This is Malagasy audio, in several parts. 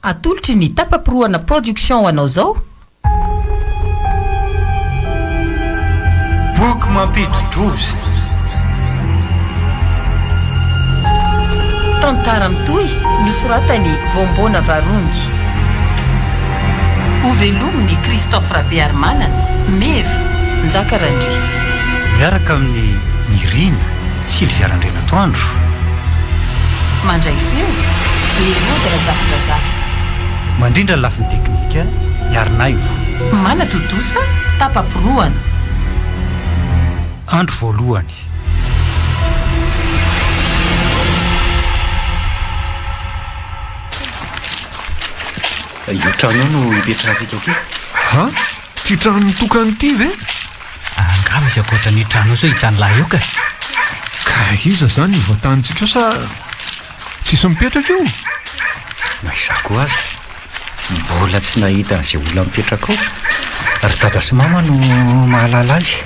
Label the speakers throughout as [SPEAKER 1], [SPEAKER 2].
[SPEAKER 1] atolotry ny tapapiroana production ho anao zao.
[SPEAKER 2] Boky Mampidi-DOZA.
[SPEAKER 1] Tantara Mitohy nosoratany Vombona Varungy. Ovelominy Christophe Rabearmana, Meva Njakarandry.
[SPEAKER 2] Miaraka amin'ny Nirina sy Ilviarandrenatoandro.
[SPEAKER 1] Mandray feo Leonora Zafidrazaka.
[SPEAKER 2] Mandrindra ny lafiny teknika Iarnaivo.
[SPEAKER 1] Manatodosa tapapiroana.
[SPEAKER 2] Andro voalohany. Io trano no ipetrahantsika ty.
[SPEAKER 3] Ha? Ty trano nitokany ty ve?
[SPEAKER 4] Angamba izy akoatra ny trano zao hitany lahy io ka.
[SPEAKER 3] Ka iza zany io voatanitsika io sa tsisy mipetraka io?
[SPEAKER 2] Na izako aza mbola tsy nahita an'izay olona mipetraka ao. Ary tata sy mama no mahalala azy.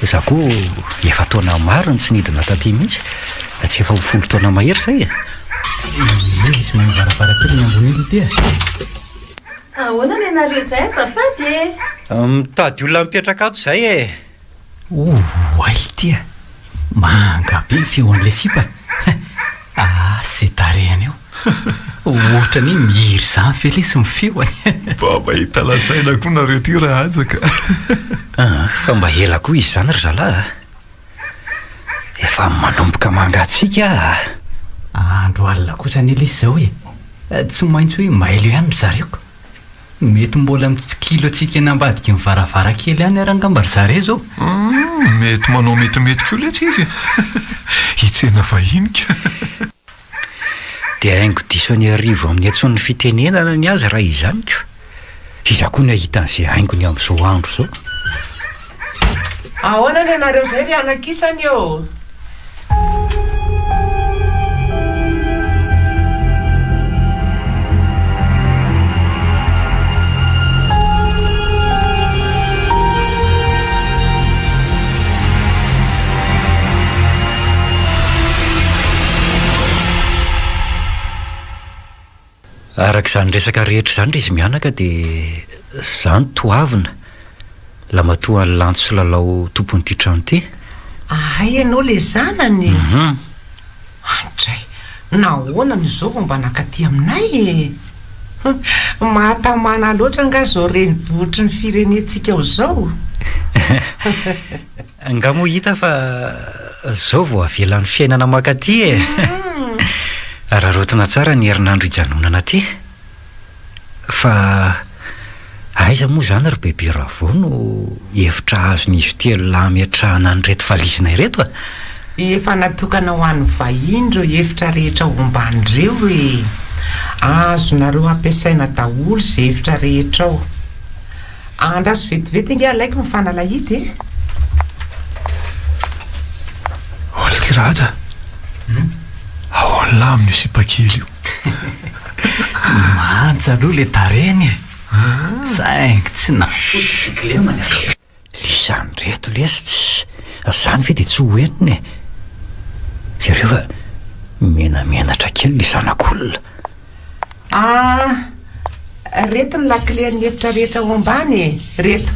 [SPEAKER 2] Zako efa taona maro ny tsy nidina taty mihitsy. Tsy efa ho 10 taona mahery zay.
[SPEAKER 4] Izy mahay varavarankely ny ambony ilo ty.
[SPEAKER 1] Ahoana ny anareo zay azafady e?
[SPEAKER 2] Mitady olona mipetraka ato zay e.
[SPEAKER 4] Ay ty. Manga be feo an'le sipa. Zay tarehany eo. Ohatra ny mihiry zany fe le sy ny feoany.
[SPEAKER 3] Ba mahita lasaina koa nareo ty raha ajaka.
[SPEAKER 2] Fa mba ela koa izy zany ry zalahy. Efa manomboka mangatsika.
[SPEAKER 4] Andro alina kosa ny le zao e. Tsy maintsy hoe mailo ihany ry zareo. Mety mbola mitsikilo atsika nambadika ny varavarankely ihany arangambary zare zao.
[SPEAKER 3] Mety manao metimety koa le tsy izy. Hitsena vahinika.
[SPEAKER 2] Dia haingo diso ny arivo amin'ny antson'ny fitenenana ny azy raha izany ko. Iza koa ny ahita an'izay haingony amin'izao andro zao.
[SPEAKER 5] Ahoana ny anareo zay ry anakisany eo?
[SPEAKER 2] Arak'izany resaka rehetra zany izy mianaka dia zany toavina la matoa ny lanto sy lalao tompon'ity trano ty.
[SPEAKER 5] Ay ianao le zanany. Andray, nahoana n'izao vao mba nakaty aminay e. Mahatamana loatra nga zao renivohitry ny firenentsika ao zao.
[SPEAKER 2] Nga moa hita fa zao vao avelan'ny fiainana makaty e. Raha rotina tsara ny herinandro hijanonana ty. Fa aiza moa zany ry bebe Ravo no hevitra azon'izy telo lahy miatrahana an'ireto valizina ireto a?
[SPEAKER 5] Efa natokana ho an'ny vahiny reo hevitra rehetra ao amban'ireo e. Azonareo ampiasaina daholo zay hevitra rehetra ao. Andraso vetivety nge alaiko mifanalahity e.
[SPEAKER 3] Oly ty raja. Ahoana aminy io sipakely io.
[SPEAKER 4] Manja aloha le tareny e. Saingy tsy napotika le manaraka.
[SPEAKER 2] Lisany reto lesy zany ve dia tsy hoeniny e. Jereo fa menamenatra kely lisanak'olona.
[SPEAKER 5] Reto ny laklean'ny hevitra rehetra ao ambany e. Reto.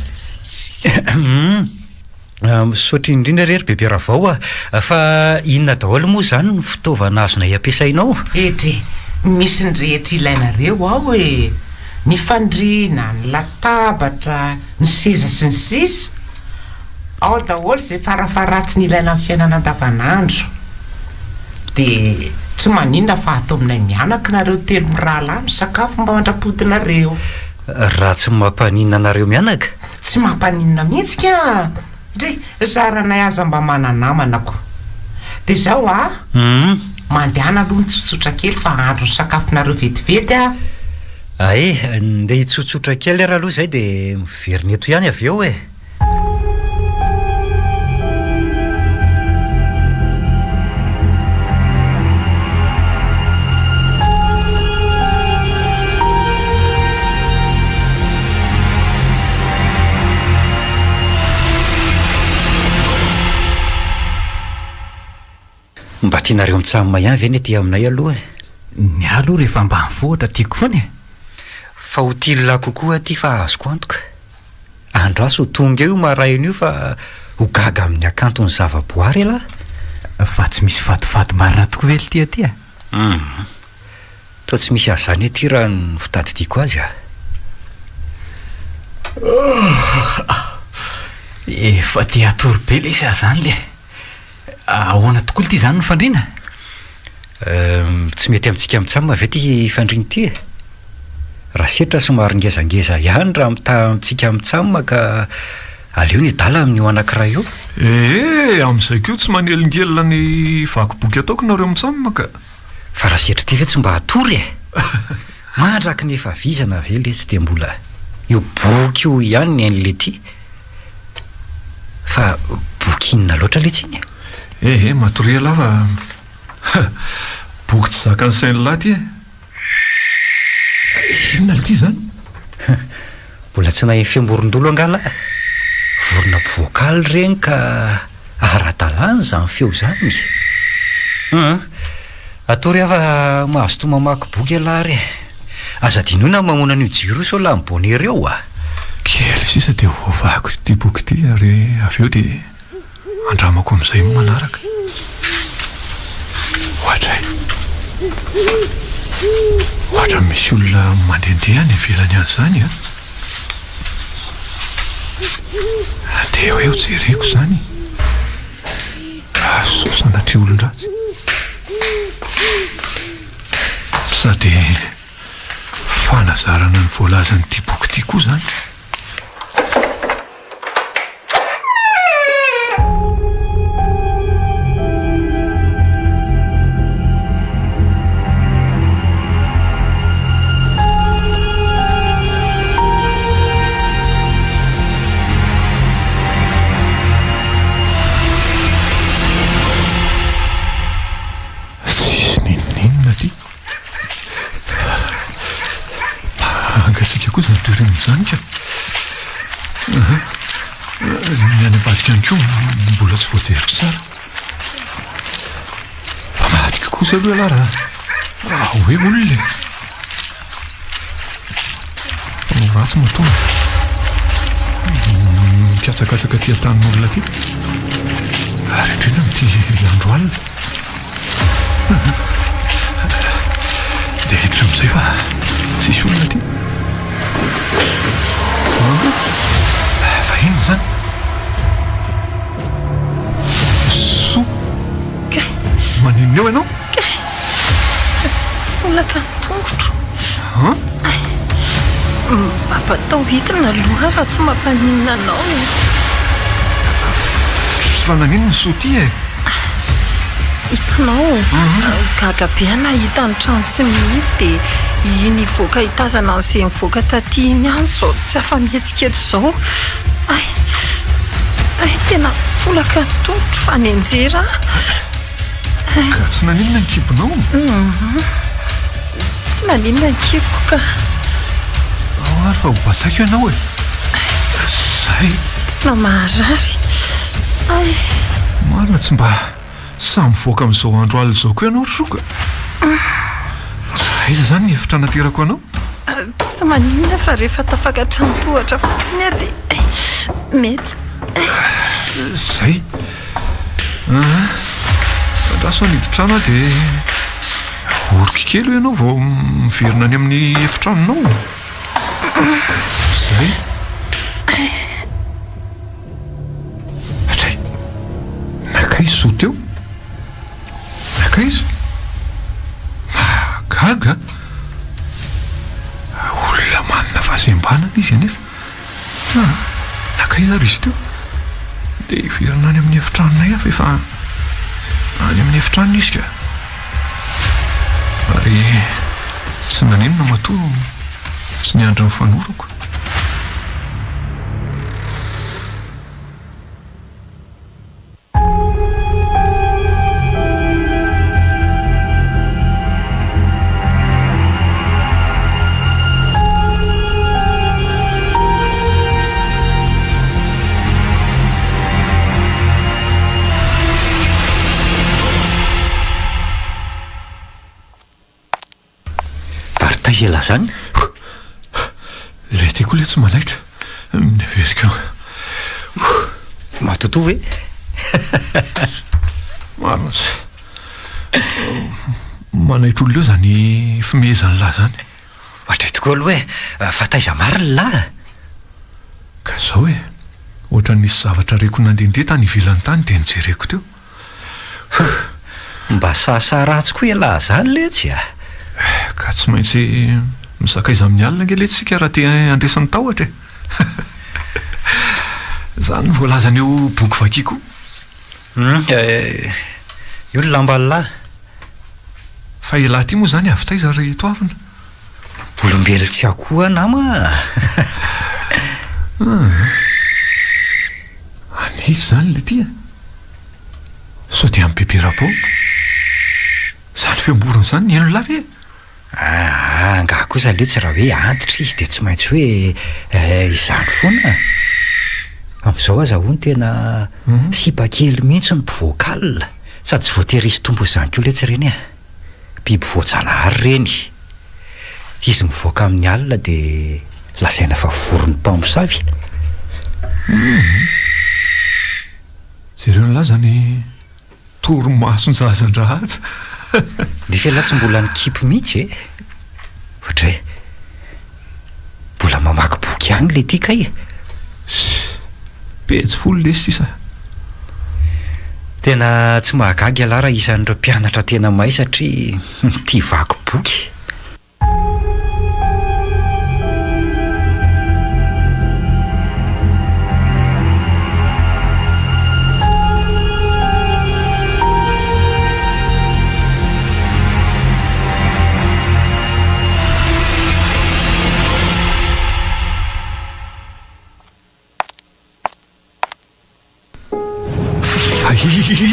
[SPEAKER 2] Misaotra indrindra rery bebe Ravao fa inona daholo moa zany ny fitaovana azonay ampiasainao?
[SPEAKER 5] Etre, misy ny rehetra ilainareo ao e. Ny fandriana, ny latabatra, ny seza sy ny sisa. Ao daholo zay farafaratsy ny ilaina amin'ny fiainana andavanandro. Dia tsy maninona fa atao aminay mianaka nareo telo mirahalahy misakafo mba mandrapotinareo.
[SPEAKER 2] Raha tsy mampaninona anareo mianaka?
[SPEAKER 5] Tsy mampaninona mihitsy ka. Dre, zaranay aza mba mananamanako. Dia zao mandehana aloha nitsotsotra kely fa andro ny sakafonareo vetivety a.
[SPEAKER 2] Ay, ndeha hitsotsotra kely raha aloha zay dia miverina eto ihany avy eo e. Mba tianareo mitsamina ihany ve ny ety aminay aloha e.
[SPEAKER 4] ny aloha rehefa mba nivohatra tiako foana
[SPEAKER 2] fa ho tilona kokoa ty fa azoko antoka andro aso ho tonga eo maraina io fa ho gaga amin'ny akantony zavaboary ala
[SPEAKER 4] fa tsy misy fatifaty marina tokoa vely tya
[SPEAKER 2] toa tsy misy azany aty raha ny fitady tiako azy
[SPEAKER 4] efa te atorobe le izy zany le ahoana tokoa le ty zany ny fandriana
[SPEAKER 2] tsy mety amintsika mitsamma ve ty fandriny ty raha setra somary ngezangeza ihany raha mitamintsika mitsamma ka aleo ny dala amin'ny ho anankiray eo
[SPEAKER 3] amin'izay keo tsy manelongelona ny vakiboky ataoko nareo mitsamma ka
[SPEAKER 2] fa raha setra ty ve tsy mba hatory mandraky ny efa vizana ve le tsy de mbola io boky io ihany ny ain'le ty fa boky inona loatra le tsiny
[SPEAKER 3] matoria lava boky tsy zakany sainy laty inona le ty zany
[SPEAKER 2] mbola tsy nahay fiamborondolo angala vorona voakaly regny ka ara-dalàna zany feo zany atory afa mahazo to mamaky boky alary aza dinona mamona an'io jiro sao la mibonera eo
[SPEAKER 3] kely sisa de voavako ty boky ty ary avy eo de andramako amin'izay manaraka ohatra misy olona mandehandeha any ivelany an'izany de eo eo jereko zany sosana ty olon-dratsy sady fanazarana ny voalazany ty boky ty koa zany angatsika koa zany toerana mizanika ny any ambadika any koa mbola tsy voajeriko tsara fa madika kosa aloha ala raha hoe olona ratsy matonga mikatsakatsaka ty atanin'olona ty ary indrindra mity andro alina de hitira amin'izay fa tsisy olona ty fa ino zany so maninona eo ianao
[SPEAKER 1] folaka ny tongotro mampatao hitina aloha raha tsy mampaninona anao
[SPEAKER 3] fa nanino ny so ty
[SPEAKER 1] hitanao gaga be nahita ny trano tsy mihity de iny voaka hitazana an'izay mivoaka taty iny any zao tsy afa mihetsiketo zao tena folaka ny tongotro fa ny anjera
[SPEAKER 3] ka tsy naninona ny kibonao
[SPEAKER 1] tsy naninona ny kiboko ka
[SPEAKER 3] ary fa hobatako ianao zay
[SPEAKER 1] na maharary
[SPEAKER 3] marina tsy mba samy voaka amin'izao andro alina zao koa ianao ry soka aiza zany ny hevitra naterako anao
[SPEAKER 1] tsy maninona fa rehefa tafakatra ny tohatra fotsiny a de mety
[SPEAKER 3] zay andraso aniditrana de oroky kely ianao vao miverina any amin'ny efitranonao zay atray nakaizy so teo nakaizy magaga olona manina fahasembanana izy anefa nakaizy ary izy teo de iverina any amin'ny efitranonay afa efa any amin'ny efitranona izy ka ary tsy naninona matoa tsy niandra ny fanorako
[SPEAKER 2] taizela zany
[SPEAKER 3] le tiako le tsy manaitra neveriko
[SPEAKER 2] matoto ve
[SPEAKER 3] marotsy manaitra olo eo zany fimezany lahy zany
[SPEAKER 2] ohatra tokoa aloha hoe fa taiza mariny lahy
[SPEAKER 3] ka zao hoe ohatra nisy zavatra reko nandendeha tany ivelany tany dia nijereko teo
[SPEAKER 2] mba sasa ratsy koa lahy zany le tsy a
[SPEAKER 3] ka tsy maintsy misakaiza amin'ny alina nge le tsika raha te andresan'ny tahotra zany voalazany eo boky vakiako
[SPEAKER 2] io ny lamba lahy
[SPEAKER 3] fa ilahy ty moa zany avy taiza ry toavina
[SPEAKER 2] olombelo tsy akoa nama
[SPEAKER 3] anisy zany le tia so dia amin'ny bebe rapo zany fiamborona zany ny eno lavy
[SPEAKER 2] nga kosa le tsy raha hoe antitra izy dia tsy maintsy hoe izany foana amin'izao azahony tena sipakely mihitsy ny mpivoakal sady tsy voatery izy tombo izany koa le tsy reny biby voajanahary reny izy mivoaka amin'ny alina dia lasaina fa voron'ny mpamosavy
[SPEAKER 3] jereo ny lahy zany toromasonjazan-drahaja
[SPEAKER 2] nefa lahy tsy mbola nikipy mihitsy ohatra hoe mbola mamaky boky any le tia kay
[SPEAKER 3] pejy folo le sisa
[SPEAKER 2] tena tsy mahagagy alahy raha isan'ireo mpianatra tena mahay satria tia vaky boky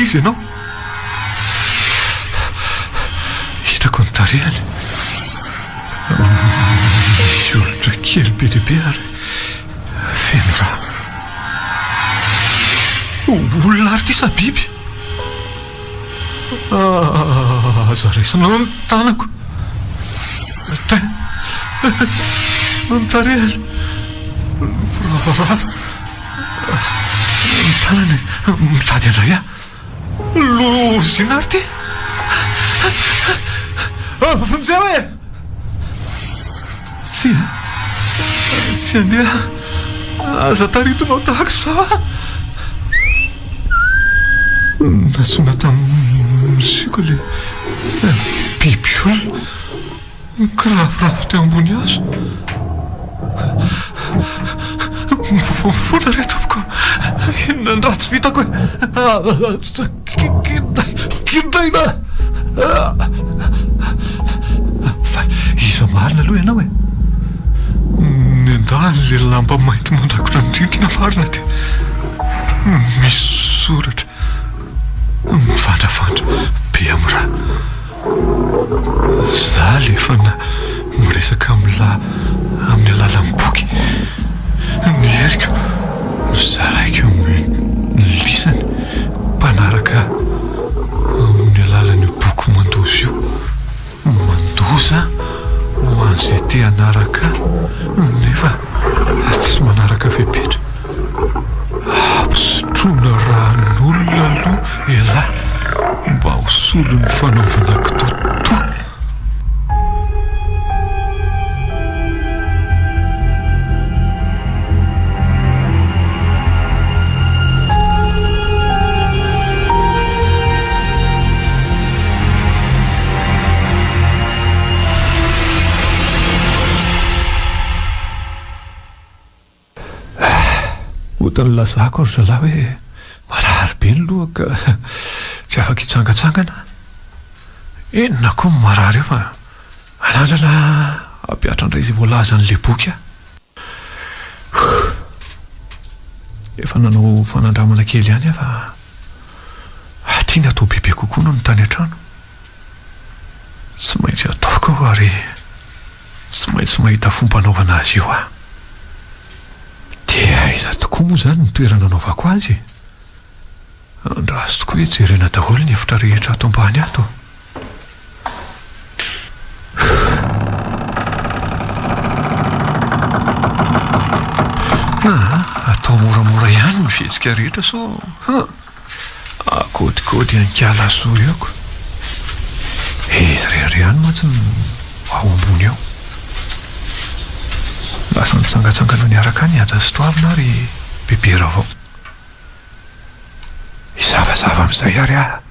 [SPEAKER 3] izy ianao hitako ny tarehany misy olotra kely be dehibe ary feno raha olona ary ty sa biby zaraisana ny tanako ny tarehany ravarava ny tanany mitady andray lozina ary ty vonjea hoe tsy andeha aza taritonao tahako sa natsona tamin'siko le biby olona mikiravoravo teo ambony azo mivovomifona re tompoko inona ny ratsy vitako hoe kindraina fa iza marina aloha ianao hoe ny andany le lamba mainty mandrakotra ny rindrina marina dia misy soratra mivandravandra be amin'ny raha za le fa na miresaka amin'ny alalan'ny boky ny heriko zaraiko ny lisany mpanaraka amin'ny alalan'io boky mandoza io mandoza ho an'izay te hanaraka nefa tsy manaraka fepetra ampisotroana ran'olona aloha elahy mba ho solo ny fanaovana kitoto otany lazako ary zalahy hoe marary be ny loha ka tsy afaka hitsangatsangana enona koa ny marary eo fa alandrana ampiatra indray izay voalazan'le boky efa nanao fanandramana kely ihany fa tiana atao bebe kokoa no ny tany an-trano tsy maintsy ataoko ary tsy maintsy mahita fomba anaovana azy io dia aiza tokoa moa zany ny toerana anaovako azy andraso tokoa hoe jerena daholo ny efitra rehetra ato ambany ato atao moramora ihany ny fihetsika rehetra so akodikody ankala so eoko izy rery ihany matsy ao ambony ao lasa nitsangatsangana niaraka ny ada sytoavina ary bebera avao izavazava amin'izay ary ah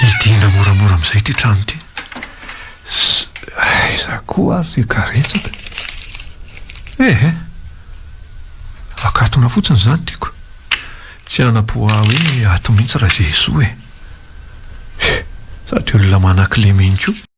[SPEAKER 3] idina moramora amin'izay ty trano ty iza koa ary karetsaka akatona fotsiny zany tiako tsy anapoa hoe ato mihitsy raha zay esoa satria olona manan-kilemy iny koa